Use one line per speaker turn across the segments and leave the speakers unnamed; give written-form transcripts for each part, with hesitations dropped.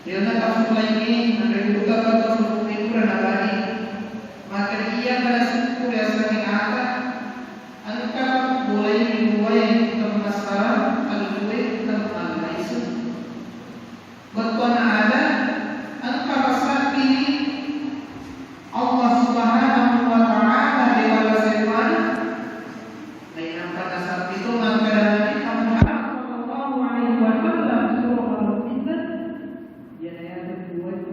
Karena kapsul ini menduga kapsul itu renabani maka ia pada suku yang sering ada angka boleh dibuai tempat sekarang alui tempat isu betul ada angka besar ini Allah Subhanahu wa Ta'ala lewat firman dan pada saat itu maka Nabi Muhammad sallallahu alaihi wasallam surah Al-Baqarah dia ayat kedua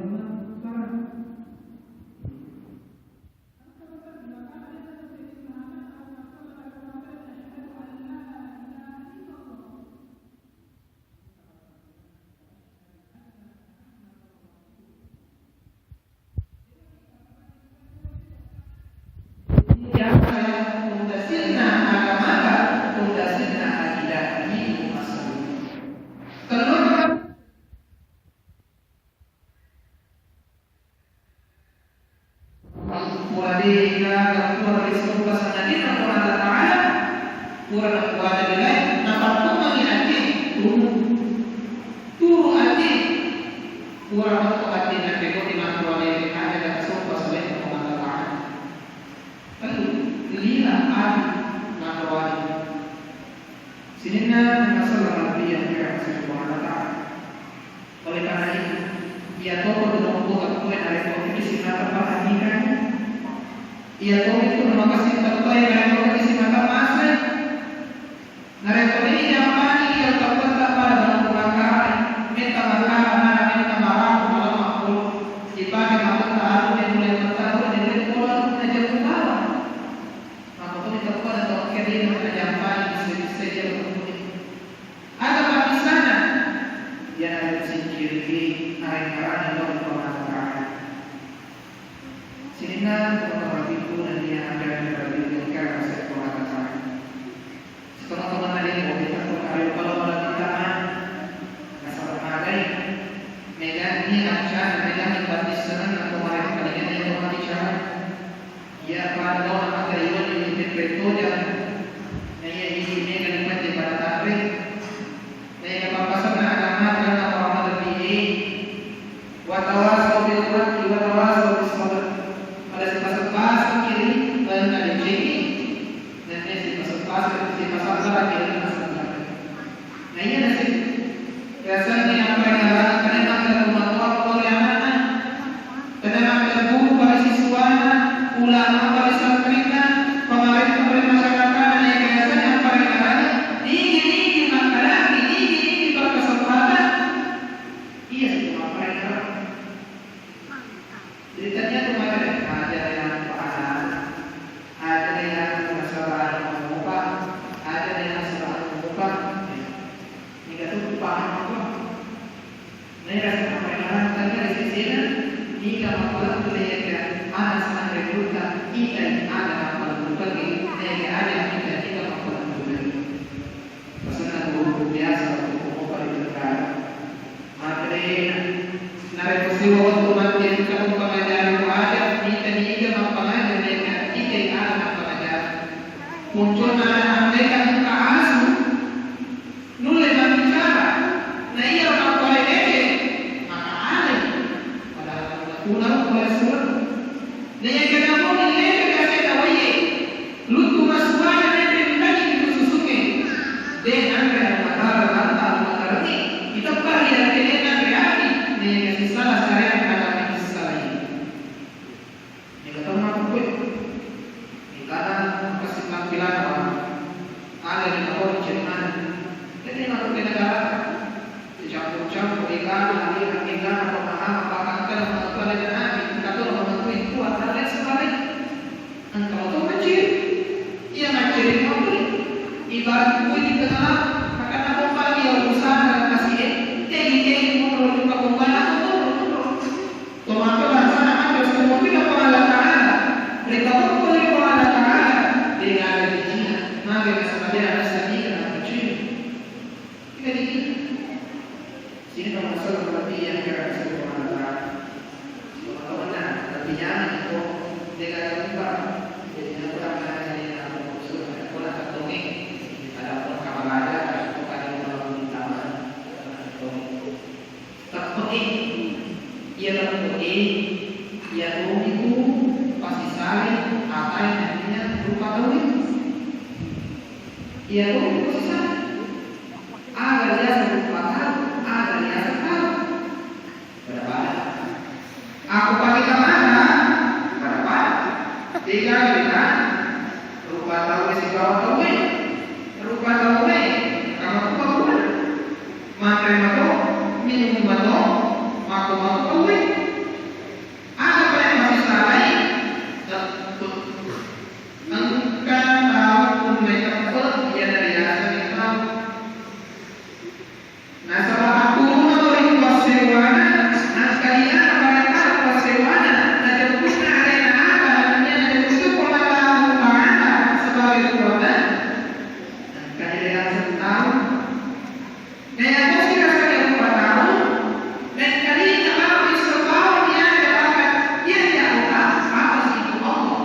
Tapi
lakukan ia itu pasti saling apa yang namanya berupa tauhid. Ia itu pasti saling agar dia berupa tahu, agar dia tahu. Berapa? Aku pakai kemana? Berapa? Tiga kita berupa tauhid si bawah tauhid, berupa tauhid. Kamu apa? Makan atau minum atau makan tauhid. Apa yang masih salah? Engkau tahu mereka dia dari asal Islam. Nah, salah aku menurut persewana, nah sekalian mereka persewana, nah terusnya ada apa? Namanya terus pola mana sebagai perbuatan. Nah, dari asal tahu. Nah, yang pasti rasanya lupa tahu. Dan kali ini kalau disebut dia katakan dia tidak tahu apa sih itu Allah.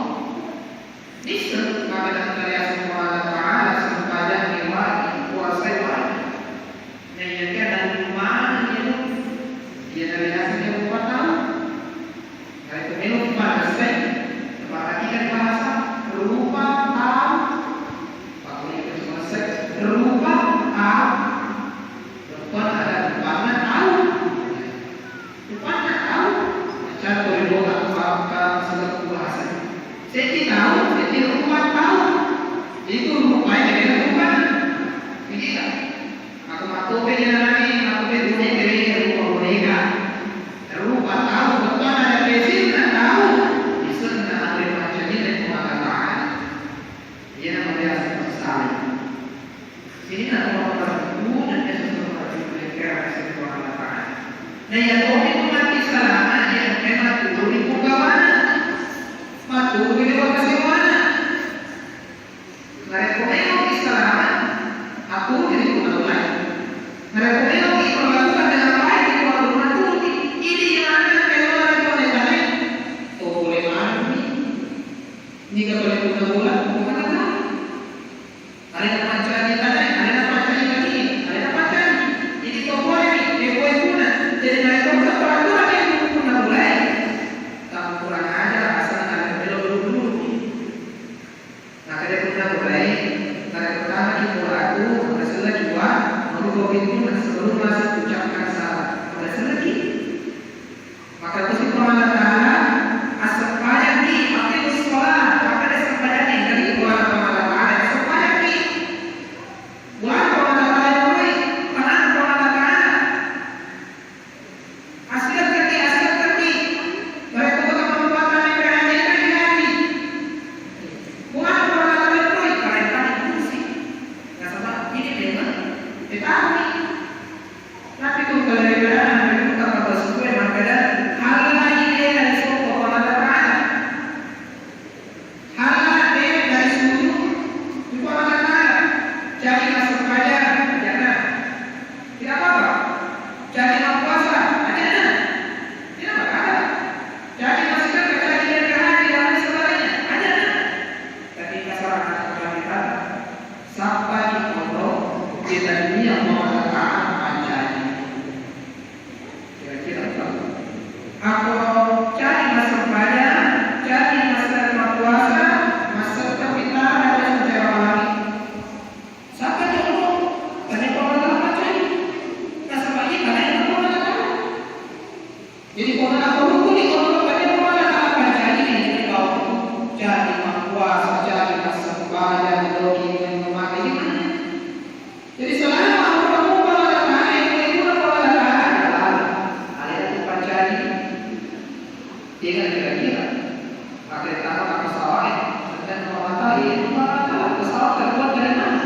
Disebut kepada dari Allah Taala sepanjang ibadah puasa ibadah. Yang dia dari mana dia dari hasilnya lupa tahu. Dari pemilu pada saya perhatikan bahasa berupa tahu. Waktu itu selesai berupa tahu. Bukan ada rupanya tahu. Rupanya tahu. Macam koridor apa segala bahasa. Saya tahu, saya rupa tahu. Itu rupanya dia rupa. Begitu. Aku pengen lagi, aku pengen dunia rupa boneka. Rupa tahu, bukan ada mesin tahu. Bisa tidak ada macam ini dari pengetahuan. Dia namanya asal. Ini adalah orang dan dia sudah nah ya Tuhan itu mati selama dia memang turun di punggawana matu di lokasi mana mereka memang selama aku jadi punggawana mereka memang diperlakukan dengan baik di luar rumah turun ini gimana kalau ada boleh naik oh boleh mati jika boleh punggawana bukan apa ada yang macam di tanah ada yang macam di kaki ada yang macam ini kau boleh jadi mereka peraturan yang pernah mulai tak kurang aja asal ada belok dulu. Nah kada pernah mulai kada pertama kita aku ada lagi dua mau itu sebelum masuk ucapkan salam ada lagi maka itu pemahaman asal banyak di pakai sekolah maka ada sebanyak di dari buat pemahaman asal banyak di buat pemahaman mulai mana pemahaman asal terti mereka bukan membuatkan yang berani bukan pemahaman mulai mereka diskusi nggak sama ini memang tetapi tapi itu kebenaran mereka kata sesuai maka hal lagi dia dari suku pemahaman hal lagi dari suku pemahaman jadi masuk saja jangan tidak apa-apa jadi puasa ada tidak ada jadi masukkan ke kajian berhari dan sebagainya ada tapi masyarakat kita sampai di pondok kita ini yang mengatakan pancari kira-kira aku cari masa pada cari masa puasa masa kita ada secara alami sampai di pondok tadi pondok macam masa pagi kalian pondok jadi pondok aku di pondok tadi pondok apa jadi ini kau jadi puasa jadi masa pada dogi memakai gimana jadi selama kamu pengalaman itu pengalaman adalah ada yang dipelajari dengan kira-kira pakai tangan pakai pesawat dan mengatakan pesawat terbuat dari mana?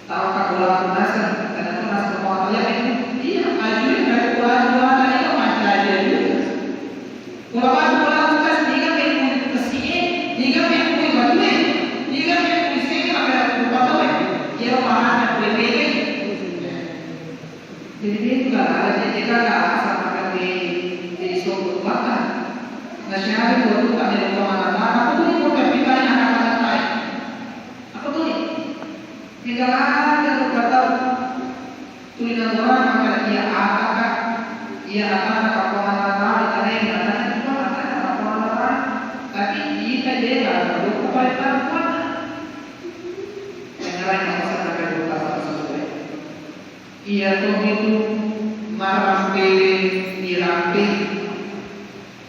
Tahu kalkulator dasar dan itu dasar pengetahuan itu iya ajuin dari pulau-pulau itu macam aja itu pulau-pulau bekas tiga yang kesini tiga yang batu tiga yang sini ada batu dia mana PPP jadi dia juga ada jika nggak sama di suatu kota nasional itu tak ada pengalaman apa tuh ini bukan pikiran yang akan baik apa tuh ini tinggal ada kata tulisan orang maka ia akan Iya toh itu marampele dirampe.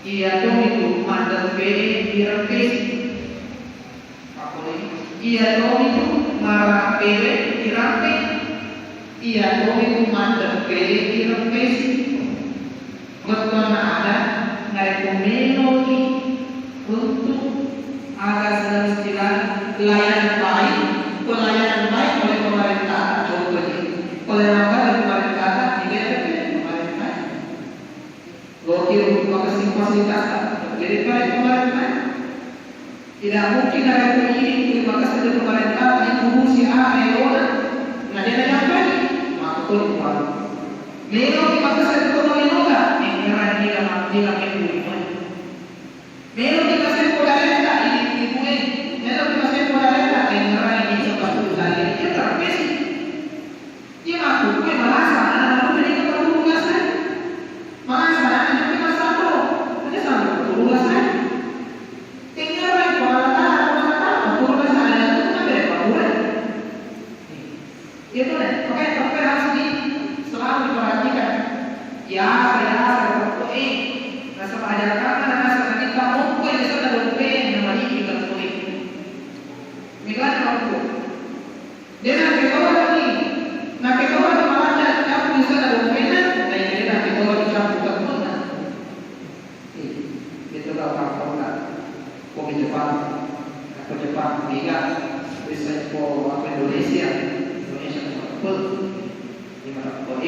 Iya toh itu mandapele dirampe. Apa lagi? Iya toh itu marampele dirampe. Iya toh itu mandapele dirampe. Betul ada ngarekomendasi untuk agar segala istilah pelayanan baik oleh pemerintah. Contohnya, oleh pemerintah tidak ada pemerintah. Gokil makasih fasilitas jadi oleh pemerintah. Tidak mungkin ada ini makasih dari pemerintah yang fungsi A Eona. Nah dia yang lagi makul kuat. Melo makasih dari pemerintah yang dia Melo dikasih pemerintah ini Melo dikasih pemerintah yang ini coba dari dia terpes. Dia ngaku gue merasa anak-anak ini keperluan merasa anak ini satu, ini satu keperluan. Tinggal baik pemerintah keperluan ada itu kan beda keperluan. Itu deh, oke harus selalu diperhatikan. Ya, nasa ajarkan nasa kita mampu yang sudah berupaya namanya kita boleh. Migran mampu. Dia nak keluar lagi. Nak keluar di mana kamu bisa ada berupaya. Dan dia nak keluar di kampung kampung. Itu kalau kamu nak kau ke Jepang, tiga bisa kau Indonesia apa di mana kau